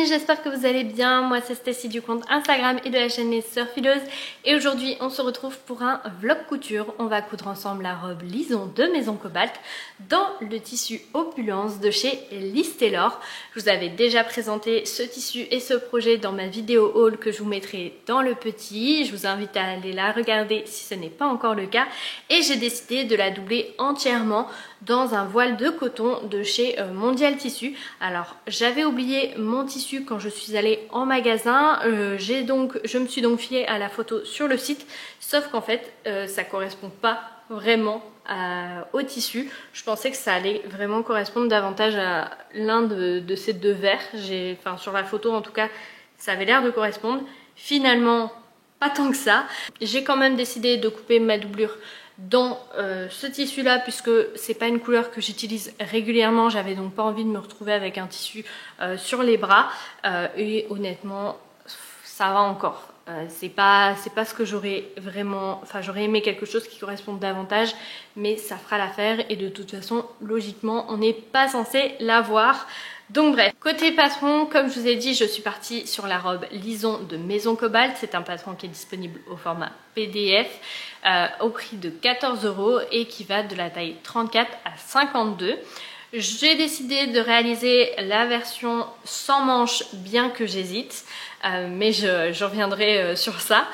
amis, j'espère que vous allez bien. Moi c'est Stacy du compte Instagram et de la chaîne Les Sœurs Fileuses. Et aujourd'hui on se retrouve pour un vlog couture. On va coudre ensemble la robe Lison de Maison Cobalt dans le tissu Opulence de chez Liz Taylor. Je vous avais déjà présenté ce tissu et ce projet dans ma vidéo haul que je vous mettrai dans le petit. Je vous invite à aller la regarder si ce n'est pas encore le cas. Et j'ai décidé de la doubler entièrement dans un voile de coton de chez Mondial Tissu. Alors j'avais oublié mon tissu quand je suis allée en magasin, je me suis donc fiée à la photo sur le site, sauf qu'en fait ça correspond pas vraiment au tissu. Je pensais que ça allait vraiment correspondre davantage à l'un de ces deux verres. Enfin sur la photo en tout cas ça avait l'air de correspondre. Finalement pas tant que ça. J'ai quand même décidé de couper ma doublure dans ce tissu là puisque c'est pas une couleur que j'utilise régulièrement. J'avais donc pas envie de me retrouver avec un tissu sur les bras et honnêtement ça va encore. C'est pas ce que j'aurais vraiment, enfin j'aurais aimé quelque chose qui corresponde davantage, mais ça fera l'affaire et de toute façon logiquement on n'est pas censé l'avoir. Donc bref, côté patron, comme je vous ai dit, je suis partie sur la robe Lison de Maison Cobalt. C'est un patron qui est disponible au format PDF au prix de 14 € et qui va de la taille 34 à 52. J'ai décidé de réaliser la version sans manches, bien que j'hésite, mais je reviendrai sur ça.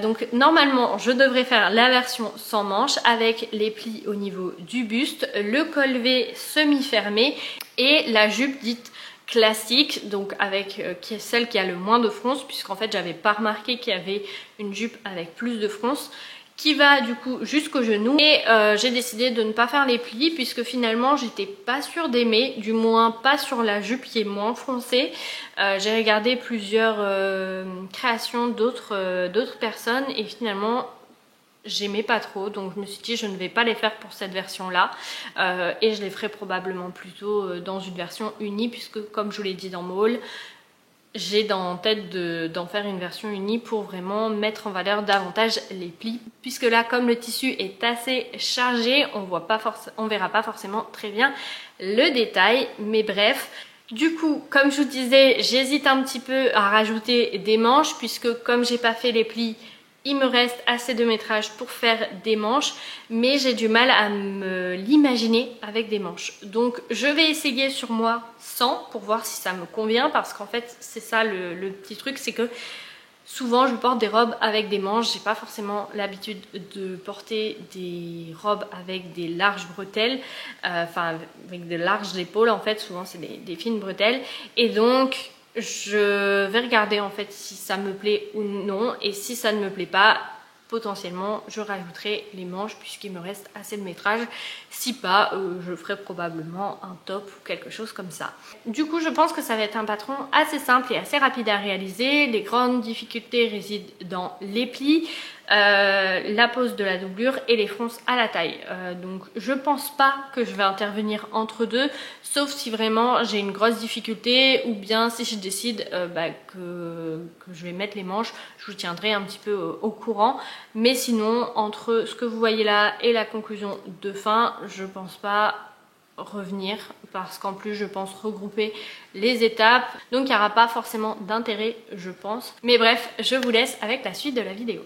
Donc normalement, je devrais faire la version sans manches avec les plis au niveau du buste, le col V semi-fermé et la jupe dite classique, donc avec celle qui a le moins de fronce, puisqu'en fait j'avais pas remarqué qu'il y avait une jupe avec plus de fronce, qui va du coup jusqu'au genou. Et j'ai décidé de ne pas faire les plis puisque finalement j'étais pas sûre d'aimer, du moins pas sur la jupe qui est moins foncée. J'ai regardé plusieurs créations d'autres personnes et finalement j'aimais pas trop, donc je me suis dit je ne vais pas les faire pour cette version là et je les ferai probablement plutôt dans une version unie, puisque comme je vous l'ai dit dans mon haul, j'ai en tête d'en faire une version unie pour vraiment mettre en valeur davantage les plis, puisque là comme le tissu est assez chargé, on verra pas forcément très bien le détail, mais bref. Du coup, comme je vous disais, j'hésite un petit peu à rajouter des manches, puisque comme j'ai pas fait les plis, il me reste assez de métrage pour faire des manches, mais j'ai du mal à me l'imaginer avec des manches. Donc je vais essayer sur moi sans, pour voir si ça me convient, parce qu'en fait c'est ça le petit truc, c'est que souvent je porte des robes avec des manches. J'ai pas forcément l'habitude de porter des robes avec des larges bretelles, enfin avec des larges épaules en fait, souvent c'est des fines bretelles, et donc je vais regarder en fait si ça me plaît ou non, et si ça ne me plaît pas, potentiellement je rajouterai les manches puisqu'il me reste assez de métrage. Si pas, je ferai probablement un top ou quelque chose comme ça. Du coup je pense que ça va être un patron assez simple et assez rapide à réaliser. Les grandes difficultés résident dans les plis, la pose de la doublure et les fronces à la taille. Donc je pense pas que je vais intervenir entre deux, sauf si vraiment j'ai une grosse difficulté, ou bien si je décide que je vais mettre les manches, je vous tiendrai un petit peu au courant. Mais sinon, entre ce que vous voyez là et la conclusion de fin, je pense pas revenir, parce qu'en plus je pense regrouper les étapes, donc il n'y aura pas forcément d'intérêt je pense. Mais bref, je vous laisse avec la suite de la vidéo.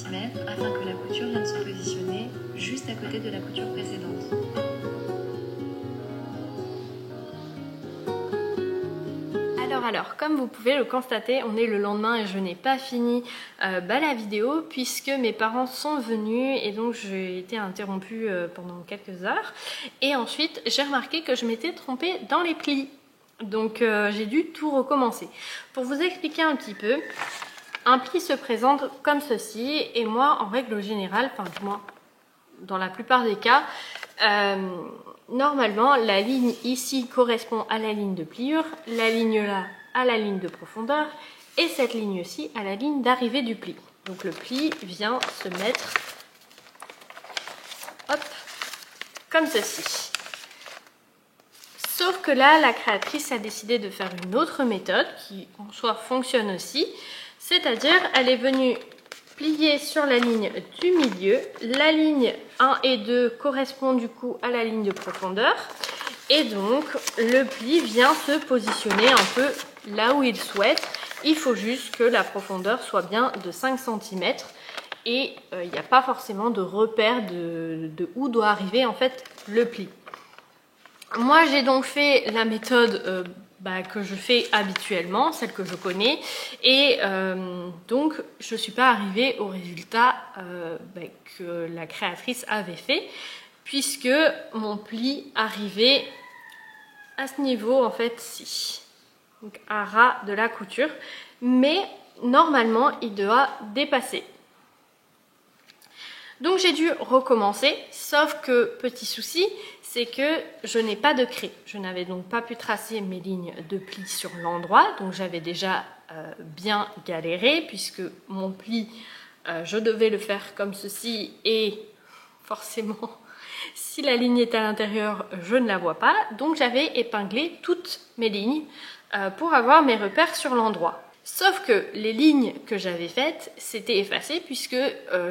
cm afin que la couture vienne se positionner juste à côté de la couture précédente. Alors, comme vous pouvez le constater, on est le lendemain et je n'ai pas fini la vidéo puisque mes parents sont venus et donc j'ai été interrompue pendant quelques heures. Et ensuite, j'ai remarqué que je m'étais trompée dans les plis. Donc j'ai dû tout recommencer. Pour vous expliquer un petit peu, un pli se présente comme ceci et moi, en règle générale, enfin du moins dans la plupart des cas, normalement la ligne ici correspond à la ligne de pliure, la ligne là à la ligne de profondeur et cette ligne-ci à la ligne d'arrivée du pli. Donc le pli vient se mettre hop, comme ceci. Sauf que là, la créatrice a décidé de faire une autre méthode qui en soi fonctionne aussi, c'est-à-dire elle est venue plier sur la ligne du milieu, la ligne 1 et 2 correspond du coup à la ligne de profondeur et donc le pli vient se positionner un peu là où il souhaite. Il faut juste que la profondeur soit bien de 5 cm et il n'y a pas forcément de repère de où doit arriver en fait le pli. Moi j'ai donc fait la méthode que je fais habituellement, celle que je connais, et donc je ne suis pas arrivée au résultat que la créatrice avait fait, puisque mon pli arrivait à ce niveau en fait ci, donc à ras de la couture, mais normalement il doit dépasser. Donc j'ai dû recommencer, sauf que petit souci, c'est que je n'ai pas de craie. Je n'avais donc pas pu tracer mes lignes de pli sur l'endroit, donc j'avais déjà bien galéré puisque mon pli, je devais le faire comme ceci et forcément, si la ligne est à l'intérieur, je ne la vois pas. Donc j'avais épinglé toutes mes lignes pour avoir mes repères sur l'endroit. Sauf que les lignes que j'avais faites s'étaient effacées puisque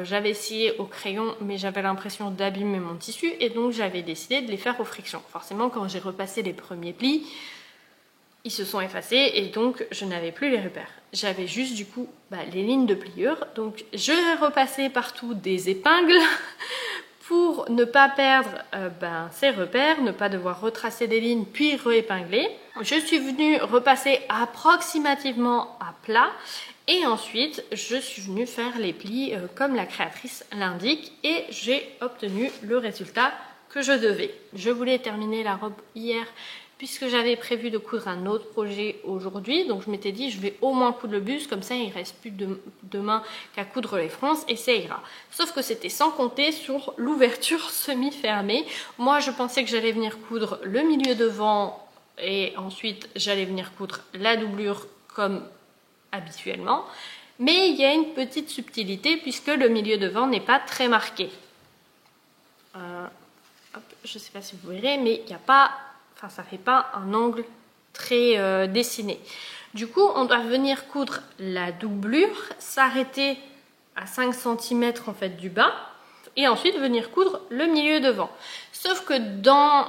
j'avais essayé au crayon mais j'avais l'impression d'abîmer mon tissu et donc j'avais décidé de les faire aux frictions. Forcément quand j'ai repassé les premiers plis, ils se sont effacés et donc je n'avais plus les repères. J'avais juste du coup les lignes de pliure, donc je repassais partout des épingles pour ne pas perdre ces repères, ne pas devoir retracer des lignes puis réépingler. Je suis venue repasser approximativement à plat et ensuite je suis venue faire les plis comme la créatrice l'indique et j'ai obtenu le résultat que je devais. Je voulais terminer la robe hier puisque j'avais prévu de coudre un autre projet aujourd'hui, donc je m'étais dit je vais au moins coudre le buste, comme ça il ne reste plus demain qu'à coudre les fronces et ça ira. Sauf que c'était sans compter sur l'ouverture semi-fermée. Moi je pensais que j'allais venir coudre le milieu devant et ensuite j'allais venir coudre la doublure comme habituellement, mais il y a une petite subtilité puisque le milieu devant n'est pas très marqué. Je ne sais pas si vous verrez, mais il n'y a pas... Enfin, ça fait pas un angle très dessiné. Du coup, on doit venir coudre la doublure, s'arrêter à 5 cm en fait du bas et ensuite venir coudre le milieu devant. Sauf que dans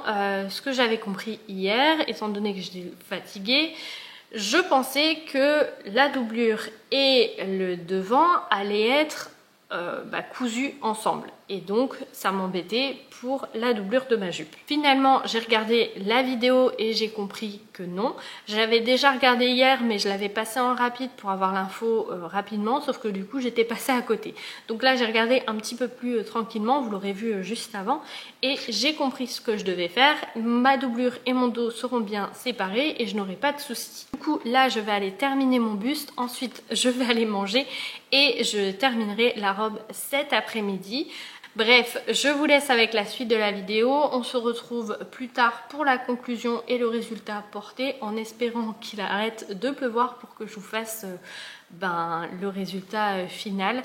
ce que j'avais compris hier, étant donné que j'étais fatiguée, je pensais que la doublure et le devant allaient être cousus ensemble et donc ça m'embêtait pour la doublure de ma jupe. Finalement j'ai regardé la vidéo et j'ai compris que non. J'avais déjà regardé hier mais je l'avais passé en rapide pour avoir l'info rapidement, sauf que du coup j'étais passée à côté. Donc là j'ai regardé un petit peu plus tranquillement, vous l'aurez vu juste avant, et j'ai compris ce que je devais faire. Ma doublure et mon dos seront bien séparés et je n'aurai pas de soucis. Du coup là je vais aller terminer mon buste, ensuite je vais aller manger et je terminerai la robe cet après-midi. Bref, je vous laisse avec la suite de la vidéo. On se retrouve plus tard pour la conclusion et le résultat porté, en espérant qu'il arrête de pleuvoir pour que je vous fasse le résultat final.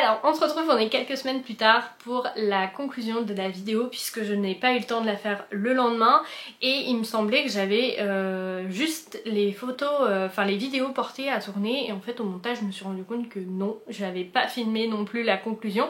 Alors on se retrouve, on est quelques semaines plus tard pour la conclusion de la vidéo puisque je n'ai pas eu le temps de la faire le lendemain et il me semblait que j'avais juste les photos, enfin les vidéos portées à tourner et en fait au montage je me suis rendu compte que non, j'avais pas filmé non plus la conclusion.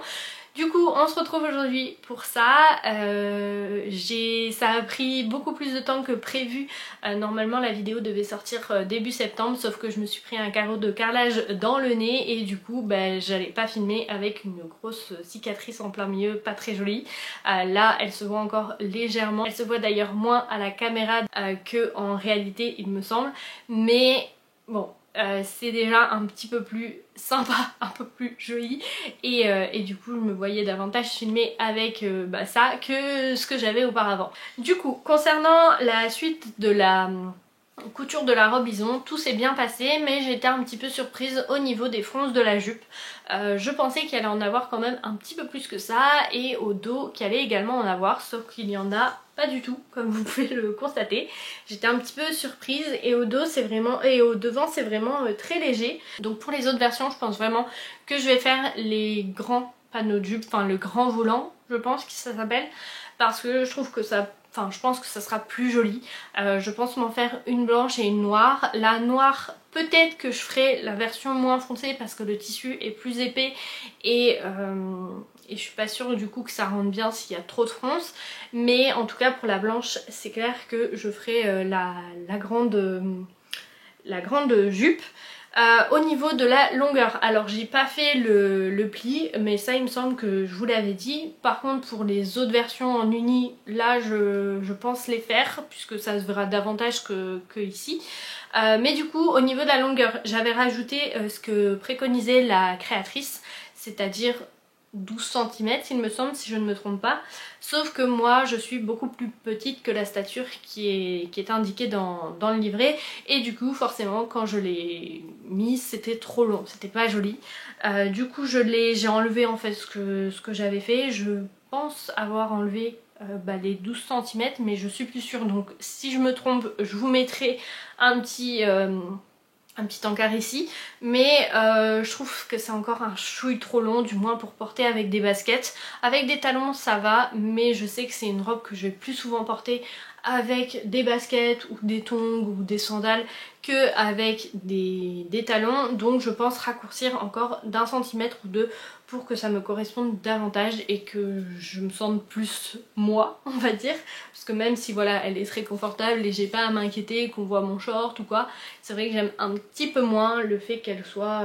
Du coup on se retrouve aujourd'hui pour ça, ça a pris beaucoup plus de temps que prévu, normalement la vidéo devait sortir début septembre sauf que je me suis pris un carreau de carrelage dans le nez et du coup j'allais pas filmer avec une grosse cicatrice en plein milieu, pas très jolie. Là elle se voit encore légèrement, elle se voit d'ailleurs moins à la caméra que en réalité il me semble, mais bon. C'est déjà un petit peu plus sympa, un peu plus joli et du coup je me voyais davantage filmer avec ça que ce que j'avais auparavant. Du coup concernant la suite de la couture de la robe lison, tout s'est bien passé mais j'étais un petit peu surprise au niveau des fronces de la jupe. Je pensais qu'il allait en avoir quand même un petit peu plus que ça et au dos qu'il allait également en avoir, sauf qu'il y en a pas du tout comme vous pouvez le constater. J'étais un petit peu surprise et au dos c'est vraiment, et au devant c'est vraiment très léger. Donc pour les autres versions je pense vraiment que je vais faire les grands panneaux de jupe, enfin le grand volant je pense que ça s'appelle, parce que je trouve que ça, enfin je pense que ça sera plus joli. Je pense m'en faire une blanche et une noire. La noire peut-être que je ferai la version moins foncée parce que le tissu est plus épais et je suis pas sûre du coup que ça rentre bien s'il y a trop de fronces, mais en tout cas pour la blanche c'est clair que je ferai la grande jupe. Au niveau de la longueur, alors j'ai pas fait le pli mais ça il me semble que je vous l'avais dit. Par contre pour les autres versions en uni, là je pense les faire puisque ça se verra davantage que ici. Mais du coup au niveau de la longueur j'avais rajouté ce que préconisait la créatrice, c'est-à-dire 12 cm il me semble si je ne me trompe pas, sauf que moi je suis beaucoup plus petite que la stature qui est indiquée dans le livret et du coup forcément quand je l'ai mis c'était trop long, c'était pas joli. Du coup j'ai enlevé en fait ce que j'avais fait, je pense avoir enlevé les 12 cm mais je suis plus sûre, donc si je me trompe je vous mettrai un petit encart ici, mais je trouve que c'est encore un chouille trop long, du moins pour porter avec des baskets. Avec des talons ça va, mais je sais que c'est une robe que je vais plus souvent porter avec des baskets ou des tongs ou des sandales que avec des talons, donc je pense raccourcir encore d'1 centimètre ou deux pour que ça me corresponde davantage et que je me sente plus moi on va dire, parce que même si voilà elle est très confortable et j'ai pas à m'inquiéter qu'on voit mon short ou quoi, c'est vrai que j'aime un petit peu moins le fait qu'elle soit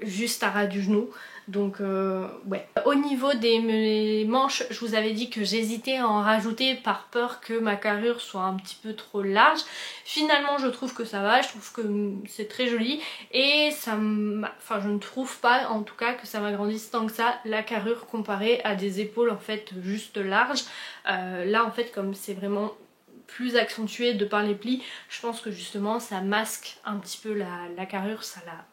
juste à ras du genou. Donc ouais. Au niveau des manches, je vous avais dit que j'hésitais à en rajouter par peur que ma carrure soit un petit peu trop large. Finalement je trouve que ça va, je trouve que c'est très joli et ça enfin je ne trouve pas en tout cas que ça m'agrandisse tant que ça la carrure comparée à des épaules en fait juste larges. Là en fait comme c'est vraiment plus accentué de par les plis, je pense que justement ça masque un petit peu la carrure, ça la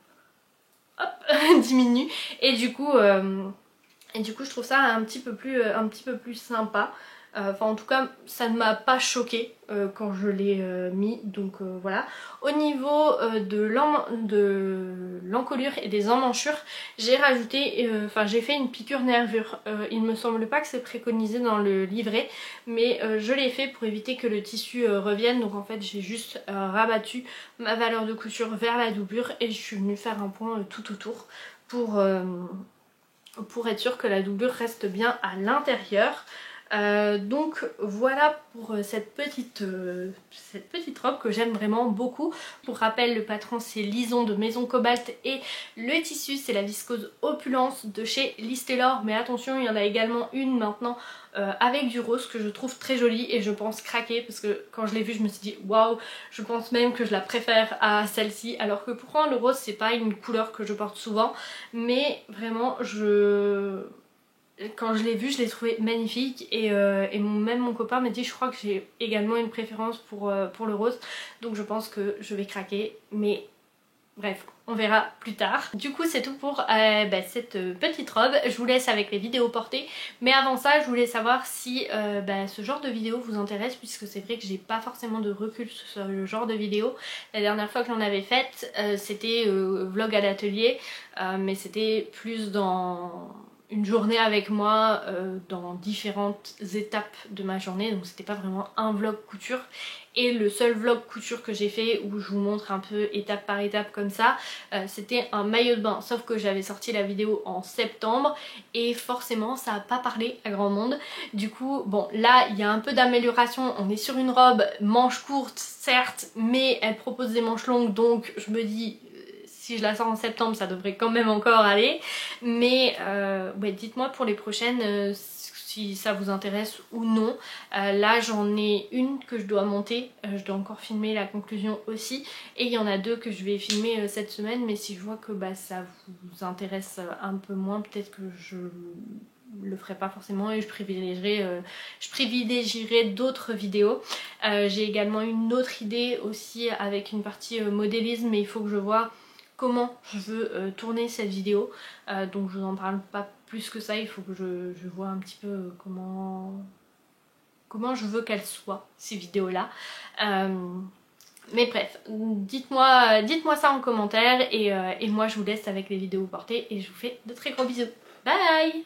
diminue et du coup je trouve ça un petit peu plus sympa. Enfin en tout cas ça ne m'a pas choqué quand je l'ai mis, donc voilà. Au niveau de l'encolure et des emmanchures, j'ai rajouté, j'ai fait une piqûre nervure. Il me semble pas que c'est préconisé dans le livret, mais je l'ai fait pour éviter que le tissu revienne, donc en fait j'ai juste rabattu ma valeur de couture vers la doublure et je suis venue faire un point tout autour pour être sûr que la doublure reste bien à l'intérieur. Donc voilà pour cette petite robe que j'aime vraiment beaucoup. Pour rappel, le patron c'est Lison de Maison Cobalt et le tissu c'est la viscose Opulence de chez Liz Taylor, mais attention il y en a également une maintenant avec du rose que je trouve très jolie et je pense craquer, parce que quand je l'ai vue je me suis dit waouh, je pense même que je la préfère à celle-ci, alors que pourtant le rose c'est pas une couleur que je porte souvent, mais vraiment quand je l'ai vue je l'ai trouvée magnifique et même mon copain m'a dit je crois que j'ai également une préférence pour le rose, donc je pense que je vais craquer, mais Bref, on verra plus tard. Du coup c'est tout pour cette petite robe. Je vous laisse avec les vidéos portées. Mais avant ça je voulais savoir si ce genre de vidéo vous intéresse, puisque c'est vrai que j'ai pas forcément de recul sur le genre de vidéo. La dernière fois que j'en avais faite c'était vlog à l'atelier, mais c'était plus dans une journée avec moi dans différentes étapes de ma journée, donc c'était pas vraiment un vlog couture. Et le seul vlog couture que j'ai fait où je vous montre un peu étape par étape comme ça, c'était un maillot de bain, sauf que j'avais sorti la vidéo en septembre et forcément ça a pas parlé à grand monde. Du coup bon, là il y a un peu d'amélioration, on est sur une robe manche courte certes, mais elle propose des manches longues, donc je me dis si je la sors en septembre ça devrait quand même encore aller. Mais ouais, dites-moi pour les prochaines si ça vous intéresse ou non. Là j'en ai une que je dois monter, je dois encore filmer la conclusion aussi, et il y en a deux que je vais filmer cette semaine, mais si je vois que ça vous intéresse un peu moins, peut-être que je le ferai pas forcément et je privilégierai d'autres vidéos. J'ai également une autre idée aussi avec une partie modélisme, mais il faut que je vois comment je veux tourner cette vidéo, donc je vous en parle pas plus que ça, il faut que je vois un petit peu comment je veux qu'elles soient ces vidéos là. Mais bref, dites-moi ça en commentaire et moi je vous laisse avec les vidéos portées et je vous fais de très gros bisous. Bye!